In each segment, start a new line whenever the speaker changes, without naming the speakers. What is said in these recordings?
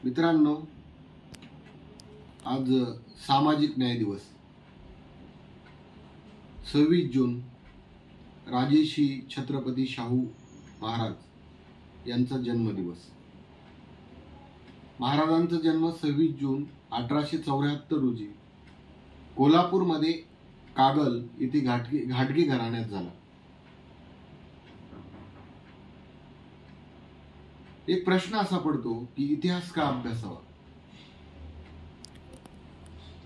मित्रांनो, आज सामाजिक न्याय दिवस 26 जून राजर्षी छत्रपती शाहू महाराज यांचा जन्मदिवस। महाराजांचा जन्म 26 जून 1874 रोजी कोल्हापूरमध्ये कागल येथे घाटगे घराण्यात झाला। एक प्रश्न असा पडतो की इतिहास का अभ्यासावा।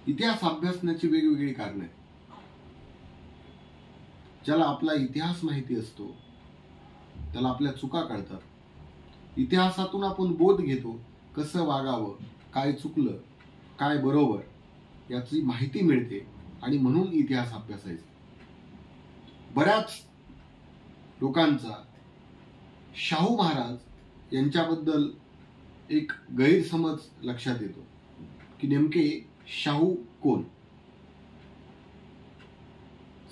इतिहास अभ्यासण्याची वेगवेगळी कारणे आहेत। ज्याला आपला इतिहास माहिती असतो त्याला आपल्या चुका कळतात। इतिहासातून आपण बोध घेतो, कसं वागावं, काय चुकलं, काय बरोबर याची माहिती मिळते आणि म्हणून इतिहास अभ्यासायचा। बऱ्याच लोकांचा शाहू महाराज यांच्याबद्दल एक गैरसमज लक्षात येतो की नेमके शाहू कोण।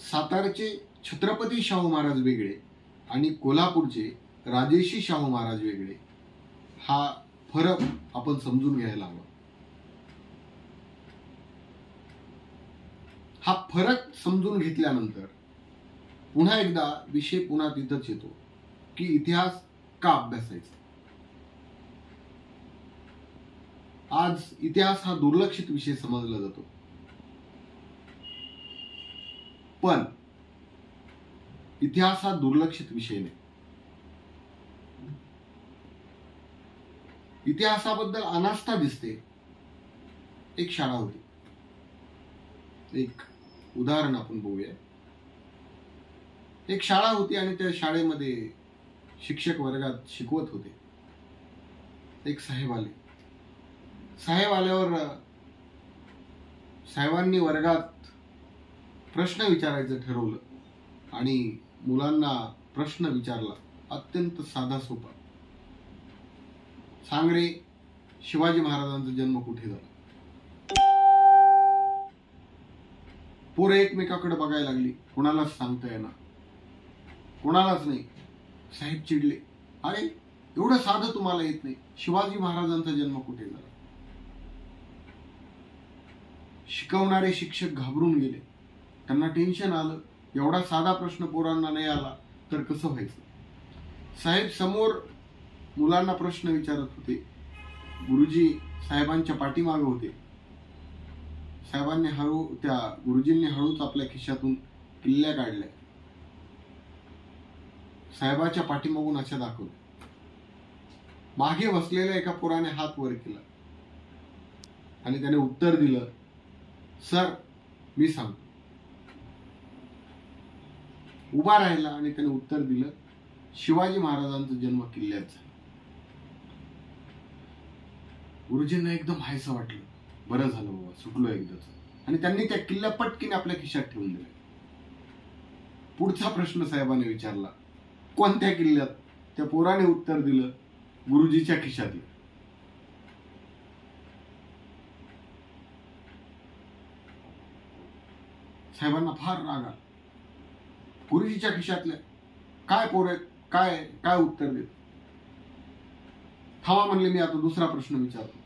सातारचे छत्रपती शाहू महाराज वेगळे आणि कोल्हापूरचे राजर्षी शाहू महाराज वेगळे, हा फरक आपण समजून घ्यायला हवा। हा फरक समजून घेतल्यानंतर पुन्हा एकदा विषय पुन्हा तिथंच येतो की इतिहास का अभ्यासायचा। आज इतिहास हा दुर्लक्षित विषय समजला जातो, पण इतिहास हा दुर्लक्षित विषय नाही। इतिहासाबद्दल अनास्था दिसते। एक शाळा होती, एक उदाहरण आपण बघूया। एक शाळा होती आणि त्या शाळेमध्ये शिक्षक वर्गात शिकवत होते। एक साहेब आले। साहेब आल्यावर साहेबांनी वर्गात प्रश्न विचारायचं ठरवलं आणि मुलांना प्रश्न विचारला, अत्यंत साधा सोपा। सांग रे, शिवाजी महाराजांचा जन्म कुठे झाला? पोरं एकमेकाकडे बघायला लागली, कोणालाच सांगता येणार, कोणालाच नाही। साहेब चिडले, अरे एवढं साधं तुम्हाला येत नाही, शिवाजी महाराजांचा जन्म कुठे झाला? शिकवणारे शिक्षक घाबरून गेले। त्यांना टेन्शन आलं, एवढा साधा प्रश्न पोरांना नाही आला तर कसं व्हायचं। साहेब समोर मुलांना प्रश्न विचारत होते, गुरुजी साहेबांच्या पाठीमागे होते। गुरुजींनी हळूच आपल्या खिशातून किल्ल्या काढल्या, साहेबाच्या पाठीमागून अशा दाखवल्या। मागे बसलेल्या एका पोराने हात वर केला आणि त्याने उत्तर दिलं, सर मी सांगतो। उभा राहिला आणि त्याने उत्तर दिलं, शिवाजी महाराजांचा जन्म किल्ल्यात झाला। गुरुजींना एकदम हायसं वाटलं, बरं झालं बाबा, सुटलो एकदाच। आणि त्यांनी त्या किल्ला पटकीने आपल्या खिशात ठेवून दिला। पुढचा प्रश्न साहेबांनी विचारला, कोणत्या किल्ल्यात? त्या पोराने उत्तर दिलं, गुरुजीच्या खिशातल्या। साहेबांना फार राग आला, गुरुजीच्या खिशातल्या? काय पोर काय काय उत्तर देत? थांबा म्हणले, मी आता दुसरा प्रश्न विचारतो,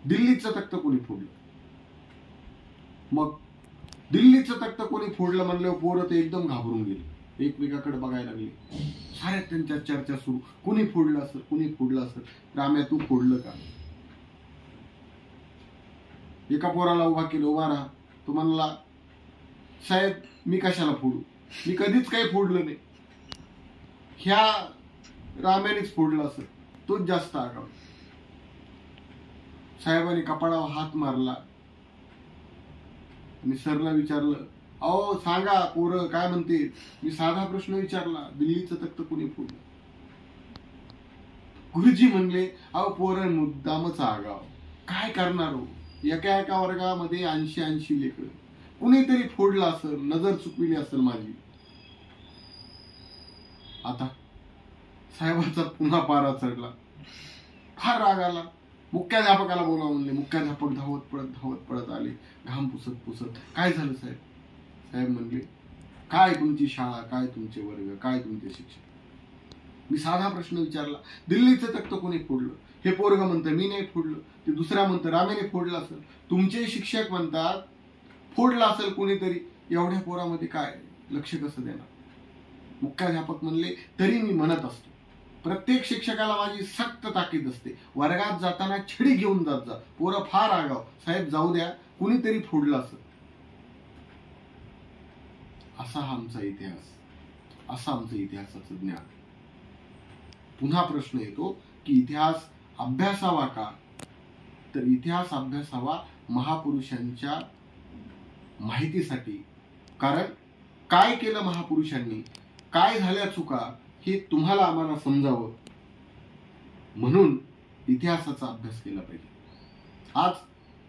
दिल्लीचं तख्त कोणी फोडलं? मग दिल्लीचं तख्त कोणी फोडलं म्हणल्यावर पोरं ते एकदम घाबरून गेले, एकमेकाकडे बघायला लागले। साऱ्या त्यांच्या चर्चा सुरू, कुणी फोडलं असेल, कुणी फोडलं असेल। राम्या तू फोडलं का? एका पोराला उभा केलं, उभा राहा। तो म्हणला, साहेब मी कशाला फोडू, मी कधीच काही फोडलं नाही, ह्या राम्यानेच फोडलं असेल, तोच जास्त आगाऊ। साहेबांनी कपाळावर हात मारला आणि सरला विचारलं, अहो सांगा पोरं काय म्हणते, मी साधा प्रश्न विचारला, दिल्लीचं तख्त कोणी फोडलं? गुरुजी म्हणले, अहो पोरं मुद्दामच आगाव, काय करणार हो, एका वर्गामध्ये 80 लेकरं, कुणीतरी फोडलं असेल, नजर चुकविली असेल माझी। आता साहेबाचा पुन्हा पारा चढला, फार राग आला। मुख्याध्यापकाला बोलावं म्हणले। मुख्याध्यापक धावत पळत आले, घाम पुसत काय झालं साहेब? साहेब म्हणले, काय तुमची शाळा, काय तुमचे वर्ग, काय तुमचे शिक्षक? मी साधा प्रश्न विचारला, दिल्लीचं तख्त कोणी फोडलं? हे पोरग म्हणतं मी नाही फोडलं, ते दुसऱ्या म्हणतं रामेने फोडलं असेल. तुमचे शिक्षक म्हणतात फोडलं असेल कोणीतरी. एवढ्या पोरामध्ये काय लक्ष कसं देणार? मुख्याध्यापक म्हणले, तरी मी म्हणत असतो, प्रत्येक शिक्षकाला माझी सक्त ताकीद असते, वर्गात जाताना छडी घेऊन जात जा, पोरं फार आगाव, साहेब जाऊ द्या, कुणीतरी फोडलं असेल. असा हा आमचा इतिहास, असा आमचं इतिहासाचं ज्ञान. पुन्हा प्रश्न येतो की इतिहास अभ्यासावा का? तर इतिहास अभ्यासावा महापुरुषांच्या माहितीसाठी. कारण काय केलं महापुरुषांनी, काय झाल्या चुका, हे तुम्हाला आम्हाला समजावं म्हणून इतिहासाचा अभ्यास केला पाहिजे. आज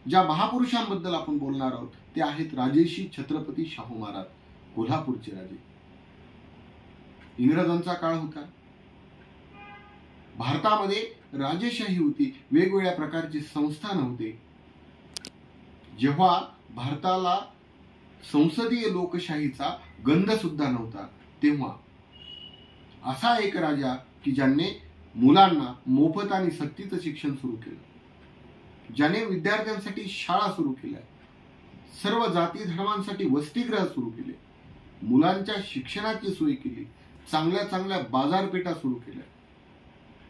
ज्या महापुरुषांबद्दल आपण बोलणार आहोत ते आहेत राजेशी छत्रपती शाहू महाराज, कोल्हापूरचे राजे. इंग्रजांचा काळ होता, भारतामध्ये राजेशाही होती, वेगवेगळ्या प्रकारचे संस्थान होते. जेव्हा भारताला संसदीय लोकशाहीचा गंध सुद्धा नव्हता, तेव्हा असा एक राजा की ज्याने मुलांना मोफत आणि सक्तीचं शिक्षण सुरू केलं, ज्याने विद्यार्थ्यांसाठी शाळा सुरू केल्या, सर्व जाती धर्मांसाठी वसतिगृह सुरू केले, मुलांच्या शिक्षणाची सोय केली, चांगल्या चांगल्या बाजारपेठा सुरू केल्या.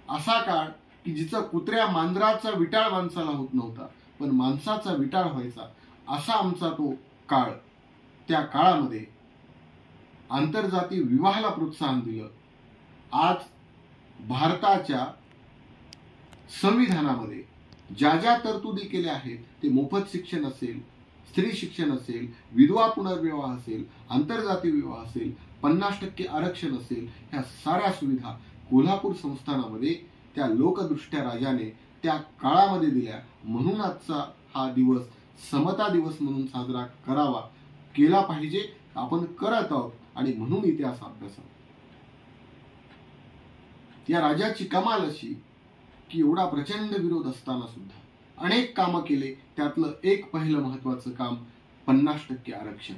असा काळ की जिचा कुत्र्या मांजराचा विटाळ माणसाला होत नव्हता, पण माणसाचा विटाळ व्हायचा, असा आमचा तो काळ. त्या काळामध्ये आंतरजाती विवाहाला प्रोत्साहन दिलं. आज भारताच्या संविधानामध्ये ज्या ज्या तरतुदी केल्या आहेत, ते मोफत शिक्षण असेल, स्त्री शिक्षण असेल, विधवा पुनर्विवाह असेल, आंतरजाती विवाह असेल, 50% आरक्षण असेल, ह्या साऱ्या सुविधा कोल्हापूर संस्थानामध्ये त्या लोकदृष्ट्या राजाने त्या काळामध्ये दिल्या. म्हणून आजचा हा दिवस समता दिवस म्हणून साजरा करावा, केला पाहिजे, आपण करत आहोत. आणि म्हणून इतिहास अभ्यासावा. या राजाची कमाल अशी की एवढा प्रचंड विरोध असताना सुद्धा अनेक कामं केले. त्यातलं एक पहिलं महत्वाचं काम 50% आरक्षण.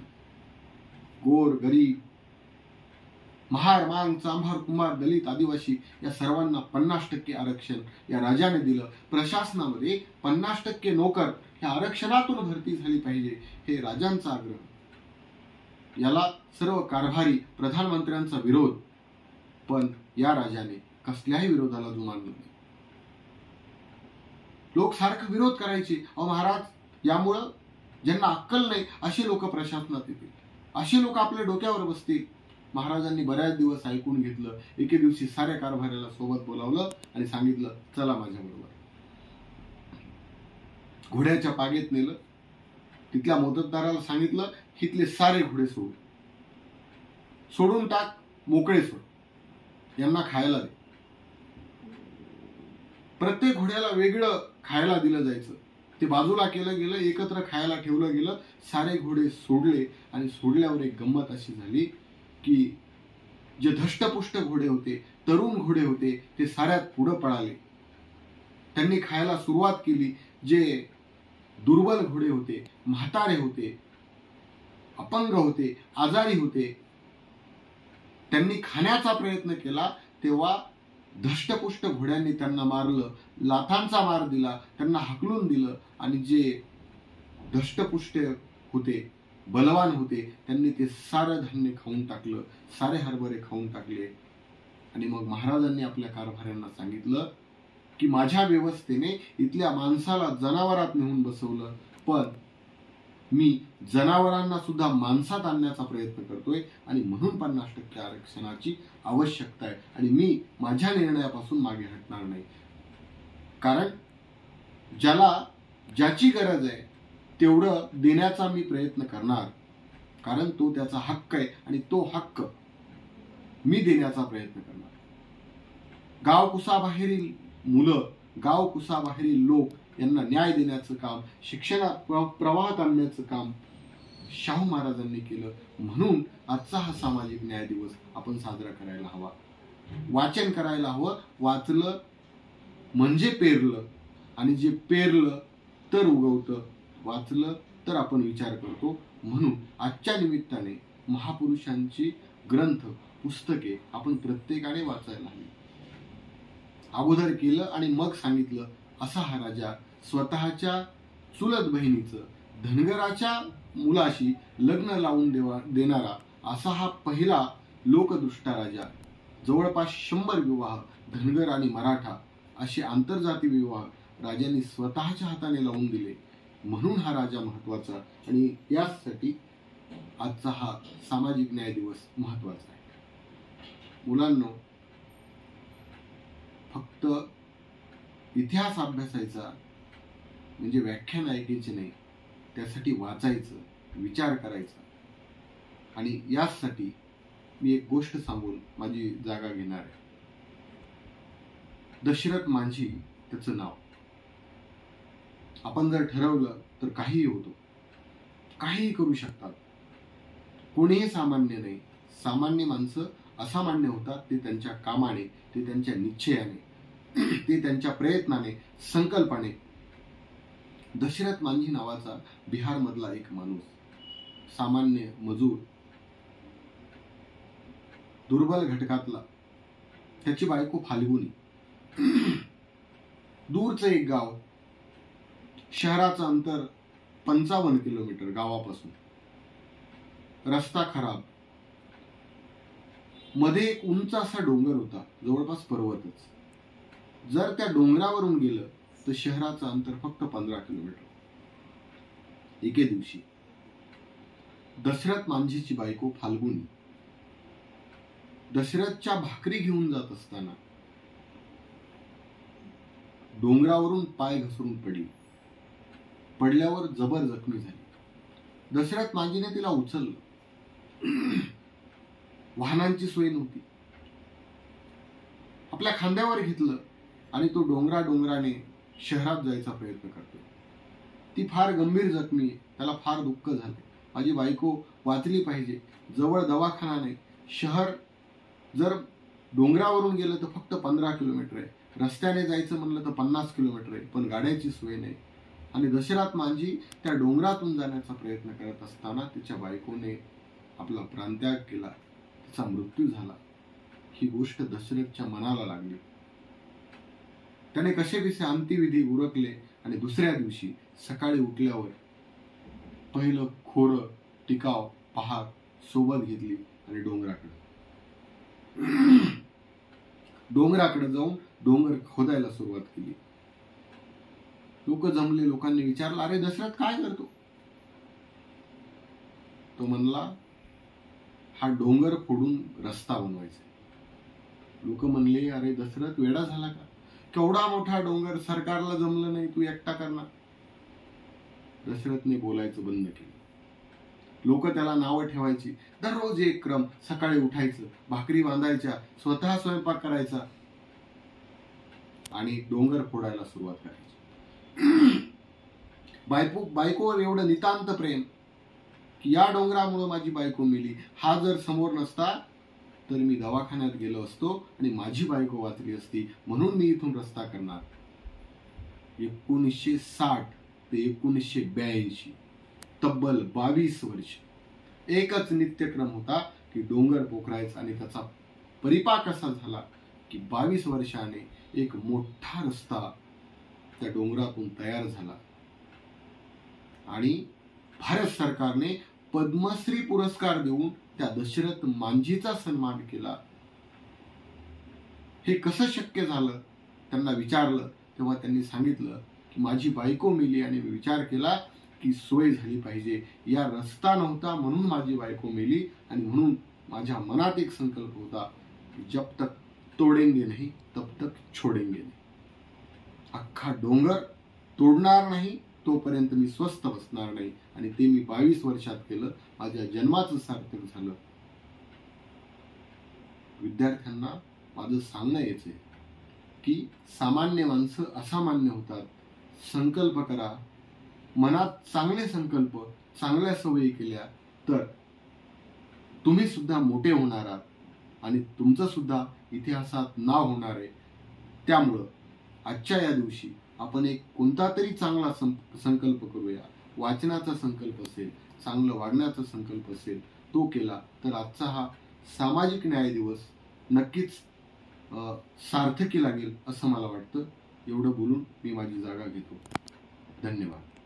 गोर गरीब, महार मांग चांभार कुंभार दलित आदिवासी या सर्वांना 50% आरक्षण या राजाने दिलं. प्रशासनामध्ये 50% नोकर ह्या आरक्षणातून भरती झाली पाहिजे, हे राजांचा आग्रह. याला सर्व कारभारी प्रधानमंत्र्यांचा विरोध, पण या राजाने कसल्याही विरोधाला जुमान दिली. लोक सारखं विरोध करायचे, अहो महाराज यामुळं ज्यांना अक्कल नाही असे लोक प्रशासनात येतील, असे लोक आपल्या डोक्यावर बसतील. महाराजांनी बऱ्याच दिवस ऐकून घेतलं. एके दिवशी साऱ्या कारभाऱ्याला सोबत बोलावलं आणि सांगितलं, चला माझ्याबरोबर. घोड्याच्या पागेत नेलं. तिथल्या मोत्तदाराला सांगितलं, इथले सारे घोडे सोडून टाक, मोकळे सोड, यांना खायला दे. प्रत्येक घोड्याला वेगळं खायला दिलं जायचं. ते बाजूला केलं गेलं, एकत्र खायला ठेवलं गेलं. सारे घोडे सोडले आणि सोडल्यावर एक गंमत अशी झाली की जे धष्टपुष्ट घोडे होते, तरुण घोडे होते, ते साऱ्यात पुढं पळाले. त्यांनी खायला सुरुवात केली. जे दुर्बल घोडे होते, म्हातारे होते, अपंग होते, आजारी होते, त्यांनी खाण्याचा प्रयत्न केला. तेव्हा धष्टपुष्ट घोड्यांनी त्यांना मारलं, लाथांचा मार दिला, त्यांना हाकलून दिलं. आणि जे धष्टपुष्ट होते, बलवान होते, त्यांनी ते सारं धान्य खाऊन टाकलं, सारे हरभरे खाऊन टाकले. आणि मग महाराजांनी आपल्या कारभाऱ्यांना सांगितलं की माझ्या व्यवस्थेने इथल्या माणसाला जनावरात नेऊन बसवलं, पण मी जनावरांना सुद्धा माणसात आणण्याचा प्रयत्न करतोय आणि म्हणून 50% आरक्षणाची आवश्यकता आहे. आणि मी माझ्या निर्णयापासून मागे हटणार नाही. कारण ज्याची गरज आहे तेवढं देण्याचा मी प्रयत्न करणार, कारण तो त्याचा हक्क आहे आणि तो हक्क मी देण्याचा प्रयत्न करणार. गाव कुसाबाहेरील मुलं, गाव कुसाबाहेरील लोक यांना न्याय देण्याचं काम, शिक्षणात प्रवाहात आणण्याचं काम शाहू महाराजांनी केलं. म्हणून आजचा हा सामाजिक न्याय दिवस आपण साजरा करायला हवा. वाचन करायला हवं. वाचलं म्हणजे पेरलं, आणि जे पेरलं तर उगवतं, वाचलं तर आपण विचार करतो. म्हणून आजच्या निमित्ताने महापुरुषांची ग्रंथ, पुस्तके आपण प्रत्येकाने वाचायला हवी. अगोदर केलं आणि मग सांगितलं असा हा राजा स्वतःच्या चुलत बहिणीचं धनगराच्या मुलाशी लग्न लावून देणारा असा हा पहिला लोकदृष्टा राजा. जवळपास 100 विवाह धनगर आणि मराठा असे आंतरजाती विवाह राजांनी स्वतःच्या हाताने लावून दिले. म्हणून हा राजा महत्वाचा आणि यासाठी आजचा हा सामाजिक न्याय दिवस महत्वाचा आहे. मुलांनो, फक्त इतिहास अभ्यासायचा म्हणजे व्याख्यान ऐकायचे नाही, त्यासाठी वाचायचं, विचार करायचा. आणि यासाठी मी एक गोष्ट सांगून माझी जागा घेणार आहे. दशरथ मांझी त्याचं नाव. आपण जर ठरवलं तर काहीही होतो, काहीही करू शकतात. कोणीही सामान्य नाही. सामान्य माणसं असामान्य होतात ते त्यांच्या कामाने, ते त्यांच्या निश्चयाने, ते त्यांच्या प्रयत्नाने, संकल्पाने. दशरथ मांझी नावाचा बिहार मधला एक माणूस, सामान्य मजूर, दुर्बल घटकातला. त्याची बायको फाल्गुनी. दूरचं एक गाव, शहराचं अंतर 55 किलोमीटर गावापासून. रस्ता खराब, मध्ये एक उंच असा डोंगर होता, जवळपास पर्वतच. जर त्या डोंगरावरून गेलं तर शहराचं अंतर फक्त 15 किलोमीटर. एके दिवशी दशरथ मांझीची बायको फाल्गुनी दशरथच्या भाकरी घेऊन जात असताना डोंगरावरून पाय घसरून पडली. पडल्यावर जबर जखमी झाली. दशरथ मांझीने तिला उचललं. वाहनांची सोय नव्हती. आपल्या खांद्यावर घेतलं आणि तो डोंगराने शहरात जायचा प्रयत्न करतो. ती फार गंभीर जखमी, त्याला फार दुःख झालं. माझी बायको वाचली पाहिजे. जवळ दवाखाना नाही. शहर जर डोंगरावरून गेलं तर फक्त 15 किलोमीटर आहे. रस्त्याने जायचं म्हणलं तर 50 किलोमीटर आहे, पण गाड्याची सोय नाही. आणि दशरथ मांझी त्या डोंगरातून जाण्याचा प्रयत्न करत असताना तिच्या बायकोने आपला प्राणत्याग केला. तिचा मृत्यू झाला. ही गोष्ट दशरथच्या मनाला लागली. त्याने कसेबसे अंत्यविधी उरकले आणि दुसऱ्या दिवशी सकाळी उठल्यावर पहिलं खोरं, टिकाव, पहार सोबत घेतली आणि डोंगराकडे जाऊन डोंगर खोदायला सुरुवात केली. लोक जमले. लोकांनी विचारलं, अरे दशरथ काय करतो? तो म्हणला, हा डोंगर फोडून रस्ता बनवायचा. लोक म्हणले, अरे दशरथ वेडा झाला का? केवढा मोठा डोंगर, सरकारला जमलं नाही, तू एकटा करणार? दशरथने बोलायचं बंद केलं. लोक त्याला नावं ठेवायची. दररोज एक क्रम, सकाळी उठायचं, भाकरी बांधायच्या, स्वतः स्वयंपाक करायचा आणि डोंगर फोडायला सुरुवात करायची. बायकोवर एवढं नितांत प्रेम की या डोंगरामुळे माझी बायको मेली. हा जर समोर नसता तर मी दवाखान्यात गेलो असतो आणि माझी बायको वाचली असती, म्हणून मी इथून रस्ता करणार. 1960 ते 1982 तब्बल 22 वर्ष एकच नित्यक्रम होता की डोंगर पोखरायचा. आणि त्याचा परिपाक असा झाला की 22 वर्षाने एक मोठा रस्ता त्या डोंगरातून तयार झाला. आणि भारत सरकारने पद्मश्री पुरस्कार देऊन त्या दशरथ मांझीचा सन्मान केला. हे कसं शक्य झालं? त्यांना विचारलं तेव्हा त्यांनी सांगितलं की माझी बायको मेली आणि मी विचार केला की सोय झाली पाहिजे. या रस्ता नव्हता म्हणून माझी बायको मेली आणि म्हणून माझ्या मनात एक संकल्प होता की जब तक तोडेंगे नहीं तब तक छोडेंगे नहीं. अख्खा डोंगर तोडणार नाही तोपर्यंत मी स्वस्थ बसणार नाही. आणि ते मी 22 वर्षात केलं. माझ्या जन्माचं सार्थक झालं. विद्यार्थ्यांना माझं सांगणं यायचंय की सामान्य माणसं असामान्य होतात. संकल्प करा. मनात चांगले संकल्प, चांगल्या सवयी केल्या तर तुम्ही सुद्धा मोठे होणार आहात आणि तुमचं सुद्धा इतिहासात नाव होणार आहे. त्यामुळं आजच्या या दिवशी आपण एक कोणता तरी चांगला संकल्प करूया. वाचनाचा संकल्प असेल, चांगलं वागण्याचा संकल्प असेल, तो केला तर आजचा हा सामाजिक न्याय दिवस नक्कीच सार्थकी लागेल असं मला वाटतं. एवढं बोलून मी माझी जागा घेतो. धन्यवाद.